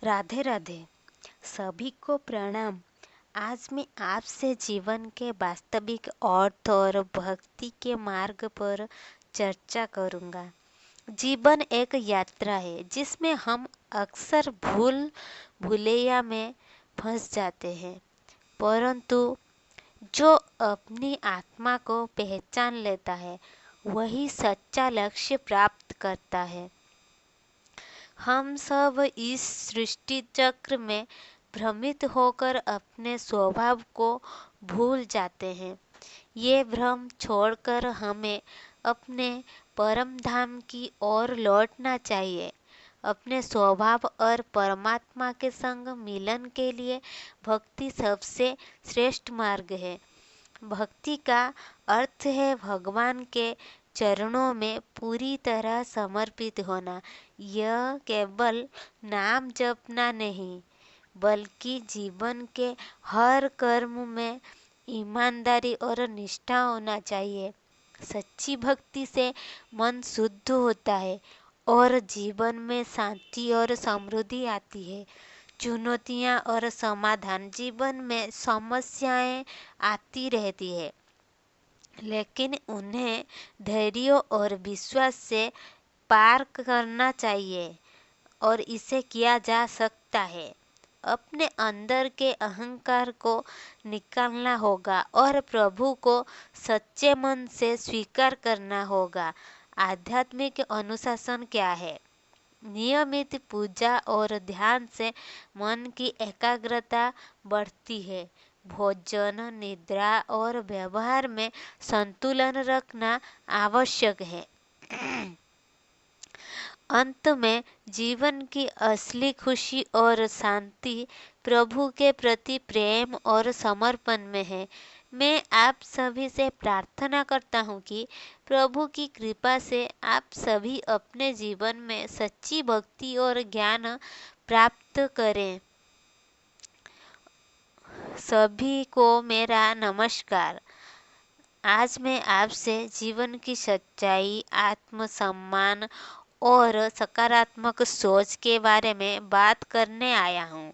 राधे राधे। सभी को प्रणाम। आज मैं आपसे जीवन के वास्तविक अर्थ और भक्ति के मार्ग पर चर्चा करूंगा। जीवन एक यात्रा है जिसमें हम अक्सर भूलैया में फंस जाते हैं, परंतु जो अपनी आत्मा को पहचान लेता है वही सच्चा लक्ष्य प्राप्त करता है। हम सब इस सृष्टि चक्र में भ्रमित होकर अपने स्वभाव को भूल जाते हैं। ये भ्रम छोड़कर हमें अपने परम धाम की ओर लौटना चाहिए। अपने स्वभाव और परमात्मा के संग मिलन के लिए भक्ति सबसे श्रेष्ठ मार्ग है। भक्ति का अर्थ है भगवान के चरणों में पूरी तरह समर्पित होना। यह केवल नाम जपना नहीं, बल्कि जीवन के हर कर्म में ईमानदारी और निष्ठा होना चाहिए। सच्ची भक्ति से मन शुद्ध होता है और जीवन में शांति और समृद्धि आती है। चुनौतियाँ और समाधान, जीवन में समस्याएं आती रहती है, लेकिन उन्हें धैर्य और विश्वास से पार करना चाहिए और इसे किया जा सकता है। अपने अंदर के अहंकार को निकालना होगा और प्रभु को सच्चे मन से स्वीकार करना होगा। आध्यात्मिक अनुशासन क्या है? नियमित पूजा और ध्यान से मन की एकाग्रता बढ़ती है। भोजन, निद्रा और व्यवहार में संतुलन रखना आवश्यक है। अंत में जीवन की असली खुशी और शांति प्रभु के प्रति प्रेम और समर्पण में है। मैं आप सभी से प्रार्थना करता हूँ कि प्रभु की कृपा से आप सभी अपने जीवन में सच्ची भक्ति और ज्ञान प्राप्त करें। सभी को मेरा नमस्कार। आज मैं आपसे जीवन की सच्चाई, आत्मसम्मान और सकारात्मक सोच के बारे में बात करने आया हूँ।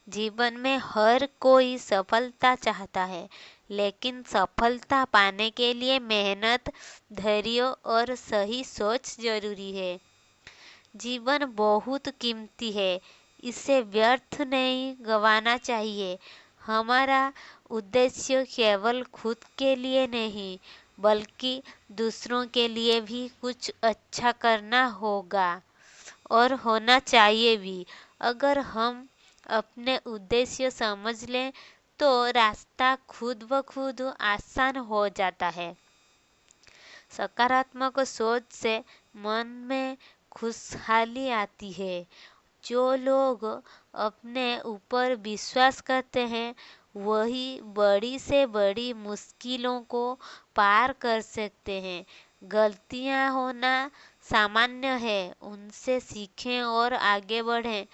जीवन में हर कोई सफलता चाहता है, लेकिन सफलता पाने के लिए मेहनत, धैर्य और सही सोच जरूरी है। जीवन बहुत कीमती है, इसे व्यर्थ नहीं गंवाना चाहिए। हमारा उद्देश्य केवल खुद के लिए नहीं, बल्कि दूसरों के लिए भी कुछ अच्छा करना होगा और होना चाहिए भी। अगर हम अपने उद्देश्य समझ लें तो रास्ता खुद ब खुद आसान हो जाता है। सकारात्मक सोच से मन में खुशहाली आती है। जो लोग अपने ऊपर विश्वास करते हैं वही बड़ी से बड़ी मुश्किलों को पार कर सकते हैं। गलतियां होना सामान्य है, उनसे सीखें और आगे बढ़ें।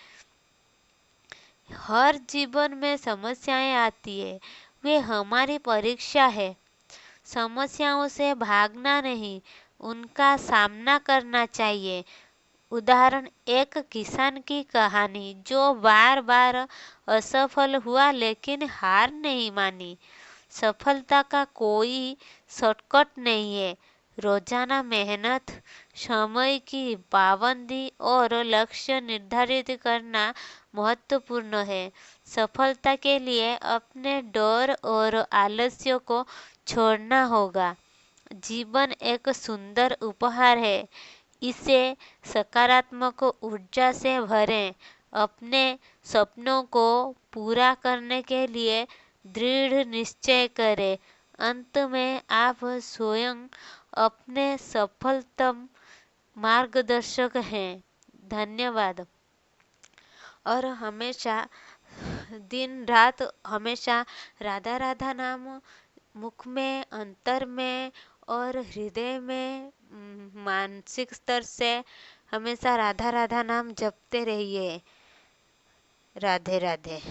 हर जीवन में समस्याएं आती है, वे हमारी परीक्षा है। समस्याओं से भागना नहीं, उनका सामना करना चाहिए। उदाहरण, एक किसान की कहानी जो बार बार असफल हुआ लेकिन हार नहीं मानी। सफलता का कोई शॉर्टकट नहीं है। रोजाना मेहनत, समय की पाबंदी और लक्ष्य निर्धारित करना महत्वपूर्ण है। सफलता के लिए अपने डर और आलस्य को छोड़ना होगा। जीवन एक सुंदर उपहार है, इसे सकारात्मक ऊर्जा से भरें। अपने सपनों को पूरा करने के लिए दृढ़ निश्चय करें। अंत में आप स्वयं अपने सफलतम मार्गदर्शक हैं। धन्यवाद। और हमेशा दिन रात हमेशा राधा राधा नाम मुख में, अंतर में और हृदय में, मानसिक स्तर से हमेशा राधा राधा नाम जपते रहिए। राधे राधे।